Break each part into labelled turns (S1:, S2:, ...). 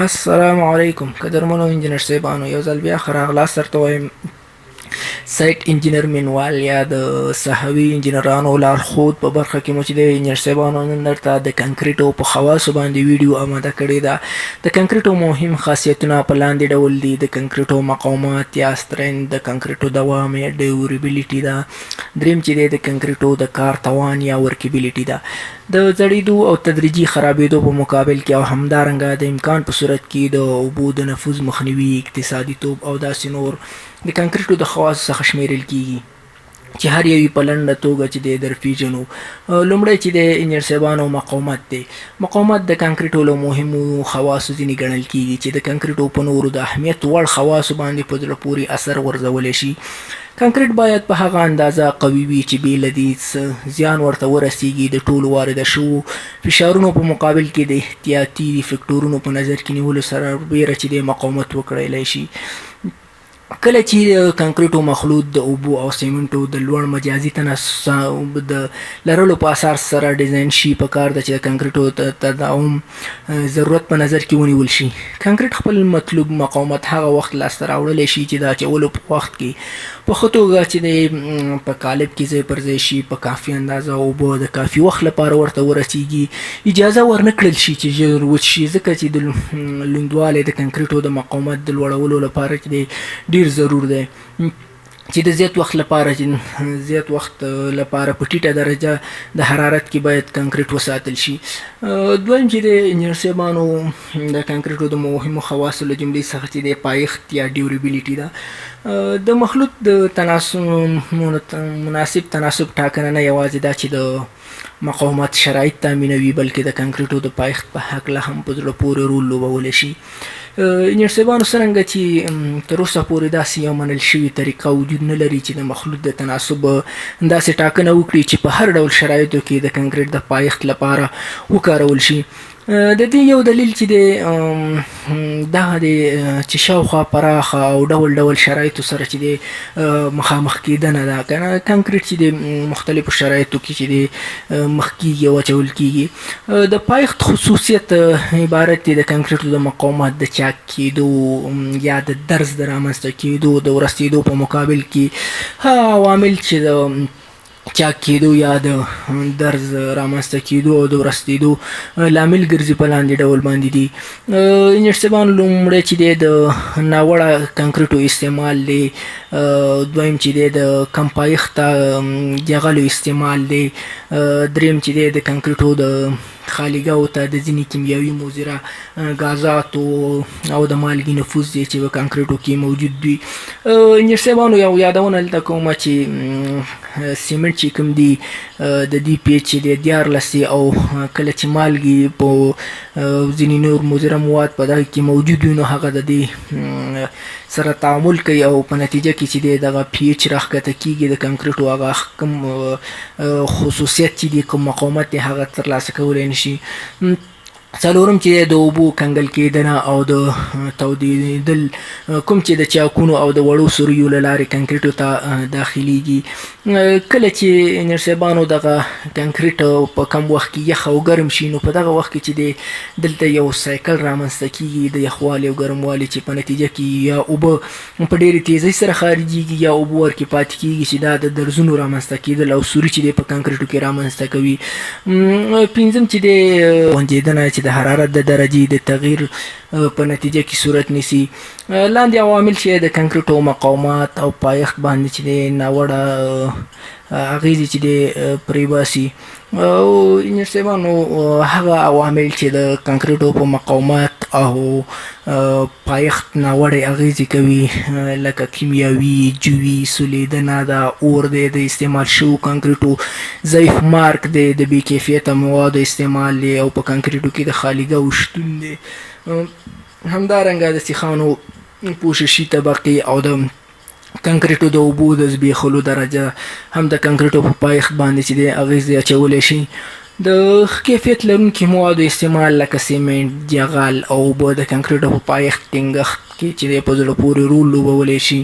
S1: السلام علیکم قدرمنو انجینر صاحبانو، یو ځل بیا ښه راغلاست درته وایم. سایټ انجینر منوال یا د صحوي انجینرانو لارښود په برخه کې مو چې د انجینر صاحبانو نن درته د کنکریټو په خواصو باندې ویډیو آماده کړې ده. د کنکریټو مهم خاصیتونه په لاندې ډول دي: د کنکریټو مقاومت یا سترین، د کنکریټو دوام یا ډیوریبیلیټي ده، دریم چې دی د کنکریټو د کار توان یا ورکیبیلیټي ده، د زړېدو او تدریجي خرابېدو په مقابل کې، او همدارنګه د امکان په صورت کې د اوبو د نفوذ مخنیوي، اقتصادي توب او داسې نور د کنکریټو د خواصو څخه شمیرل کیږي چې هر یو په لنډه توګه چې دی در پیژنو. لومړی چې د انجینر صاحبانو مقاومت دی. مقاومت د کنکریټو له مهمو خواصو ځینې ګڼل کیږي چې د کنکریټو په نورو د اهمیت وړ خواصو باندې په زړه پورې اثر غورځولی شي. کنکریټ باید په هغه اندازه قوي وي چې بې له دې زیان ورته ورسیږي. د ټولو وارده شوو فشارونو په مقابل کې د احتیاطي فکټورونو په نظر کې نیولو سره بیره چې د مقاومت وکړلی شي. کله چې کنکریټو مخلوط د اوبو او سیمنټو د لوړ مجازي تناسب د لرلو په اساس سره ډیزاین شي، په کار ده چې د کنکریټو تداوم ضرورت په نظر کې ونیول شي. کنکریټ خپل مطلوب مقاومت هغه وخت لاسته راوړلی شي چې د اچولو په وخت کې په ښه توګه چې د په قالب کې ځای پر ځای شي، په کافي اندازه اوبه د کافي وخت لپاره ورته ورسیږي، اجازه ورنه کړل شي چې ژر وچ شي، ځکه چې د لوندوالی د کنکریټو د مقاومت د لوړولو لپاره چې دی ډیر ضرور دی چې د زیات وخت لپاره په ټیټه درجه د حرارت کې باید کنکریټ وساتل شي. دویم چې د انجینر صاحبانو د کنکریټو د مهمو خواصو له جملې څخه چې د پایښت یا ډیوریبیلیټي ده. د مخلوط د مناسب تناسب ټاکنه نه یوازې دا چې د مقاومت شرایط تامینوي، بلکې د کنکریټو د پایښت په هکله هم په زړه پورې رول لوبولی شي. انجینر صاحبانو څرنګه چې تر اوسه پورې داسې یو منل شوې طریقه وجود نه لري چې د مخلوط د تناسب داسې ټاکنه وکړي چې په هر ډول شرایطو کې د کنکریټ د پایښت لپاره وکارول شي. د دې یو دلیل چې دی دغه دی چې شاوخوا پراخه او ډول ډول شرایطو سره چې دی مخامخ کېدنه ده. که نه کنکریټ چې د مختلفو شرایطو کې چې دی مخ کېږي او اچول کېږي. د پایښت خصوصیت عبارت دی د کنکریټو د مقاومت د چاک کېدو یا د درز د رامنځته کېدو د ورستېدو په مقابل کې هغه عوامل چې د چاک کېدو یا د درز رامنځته کېدو او د ورستېدو لامل ګرځي په لاندې ډول باندې دي. انجینر صاحبانو لومړی چې دی د ناوړه کنکریټو استعمال دی، دویم چې دی د کم پایښته جغلو استعمال دی، دریم چې دی د کنکریټو د خالیګاو ته د ځینې کیمیاوي مضره غازاتو او د مالګې نفوذ دی چې په کنکریټو کې موجود وي. انجینر صاحبانو یو یادونه دلته کومه چې سیمنټ چې کوم دی د دې پی ایچ دی 14 او کله چې مالګې په ځینې نور مضره مواد په دغه کې موجود وي نو هغه د دې سره تعامل کوي او په نتیجه کې چې دی دغه پی ایچ راښکته کېږي، د کنکریټو هغه کوم خصوصیت چې دی کوم مقاومت دی هغه ترلاسه کولی نه شي. څلورم چې د اوبو کنګل کېدنه او د تودېدل کوم چې د چاکونو او د وړو سوریو له لارې کنکریټو ته داخلیږي. کله چې انجینر صاحبانو دغه کنکریټ په کم وخت کې یخ او ګرم شي نو په دغه وخت کې چې دی دلته یو سایکل رامنځته کېږي د یخوالي او ګرموالي چې په نتیجه کې یا اوبه په ډېرې تیزۍ سره خارجېږي یا اوبه ورکې پاتې کېږي چې دا د درزونو رامنځته کېدل او سوري چې دی په کنکریټو کې رامنځته کوي. پنځم چې دی غونجېدنه چې د حرارت د درجې د تغییر په نتیجه کې صورت نیسي. لاندې عوامل چې د کنکریټو مقاومت او پایښت باندې چې دی ناوړه اغیزې چې دی پرې باسي. او انجینر صاحبانو هغه عوامل چې د کنکریټو په مقاومت او پایښت ناوړې اغیزې کوي لکه کیمیاوي، جوي، سولیدنه ده، اور دی، د استعمال شوو کنکریټو ضعیف مارک دی، د بې کیفیته موادو استعمال دی او په کنکریټو کې د خالیګاو شتون دی. همدارنګه د سیخانو پوششي طبقې او د کنکریټو د اوبو د زبېښلو درجه هم د کنکریټو په پایښت باندې چې دی اغیزې اچولی شي. د ښه کیفیت لرونکي موادو استعمال لکه سیمنټ، جغل او اوبه د کنکریټو په پایښت ټینګښت کې چې دی په زړه پورې رول لوبولی شي.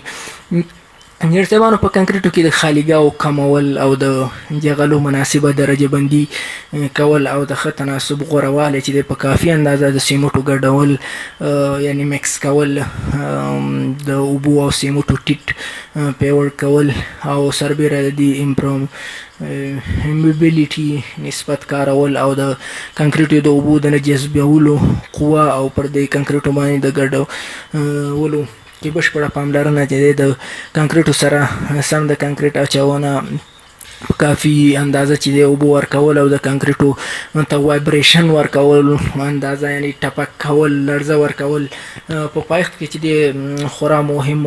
S1: انجینر صاحبانو په کنکریټو کې د خالیګاو کمول او د جغلو مناسبه درجه بندي کول او د ښه تناسب غوره چې د په کافي اندازه د سیمټو ګډول یعنی مکس کول د اوبو او سیمټو ټیټ پیوړ کول او سربیره د دې امبیبیلیټي نسبت کارول او د کنکریټو د اوبو د نه جذبولو قوه او پر د کنکریټو باندې د ګډولو کې بشپړه پاملرنه چې د کنکریټو سره سم د کنکریټ اچونه کافي اندازه چې د اوبو ورکول او د کنکریټو ته وایبریشن ورکول اندازه یعنی ټپک کول لړزه ورکول په پایښت کې چې د خورا مهم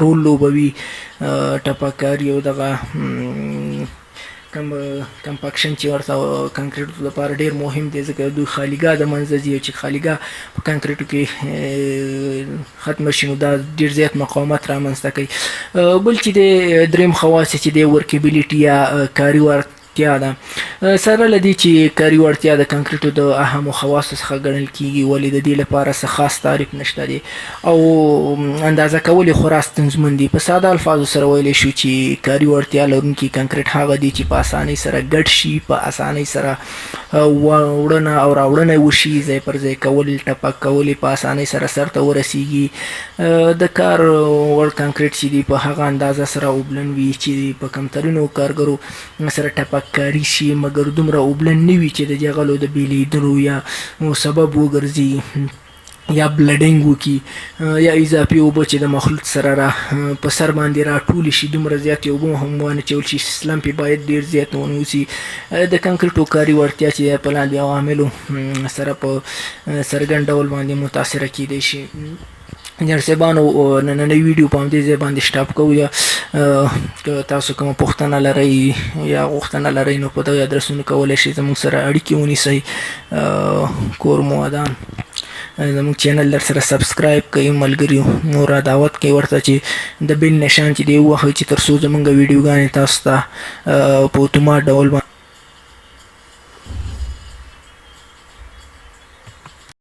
S1: رول لوبوي ټپککاري او دغه کمپاکشن چې ورته کنکریټو لپاره ډیر مهم دی ځکه دوی خالیګاه د منځه ځي چې خالیګاه په کنکریټو کې ختمه شي نو دا ډیر زیات مقاومت رامنځته کوي بل چې د دریم خواص چې د ورکیبیلیټي یا کاري وړتیا ده سره له دې چې کاري وړتیا د کنکریټو د اهمو خواصو څخه ګڼل کیږي ولې د دې لپاره څه خاص تعریف نشته دی او اندازه کول یې خورا ستونزمن دي په ساده الفاظو سره ویلی شو چې کاري وړتیا لرونکي کنکریټ هغه دي چې په اسانۍ سره ګډ شي په اسانۍ سره وړنه او راوړنه وشي ځای پر ځای کول ټپک کول په اسانۍ سره سرته ورسیږي د کار وړ کنکریټ چې دي په هغه اندازه سره اوبلن وي چې په کمترینو کارګرو سره ټپک کاری شي مګر دومره اوبلن نه وي چې د جغلو د بیلیدلو یا سبب وګرځي یا بلډینګ وکړي یا اضافي اوبه چې د مخلوط سره را په سر باندې راټولې شي دومره زیاتې اوبه هم وانچول شي سلمپ یې باید ډېر زیات ونه اوسي د کنکریټو کاري وړتیا چې په لاندې عواملو سره په څرګند ډول باندې متاثره کیدی شي انجینر صاحبانو نننۍ ویډیو په همدې ځای باندې سټاپ کوو یا که تاسو کومه پوښتنه لرئ یا غوښتنه لرئ نو په دغه ادرسونو کولی شئ زموږ سره اړیکې ونیسئ کور مو ودان زموږ چینل در سره سبسکرایب کوئ ملګریو نو را دعوت کوي ورته چې د بیل نشان چې دی ووهئ چې تر څو زموږ ویډیوګانې تاسو ته په اتومات ډول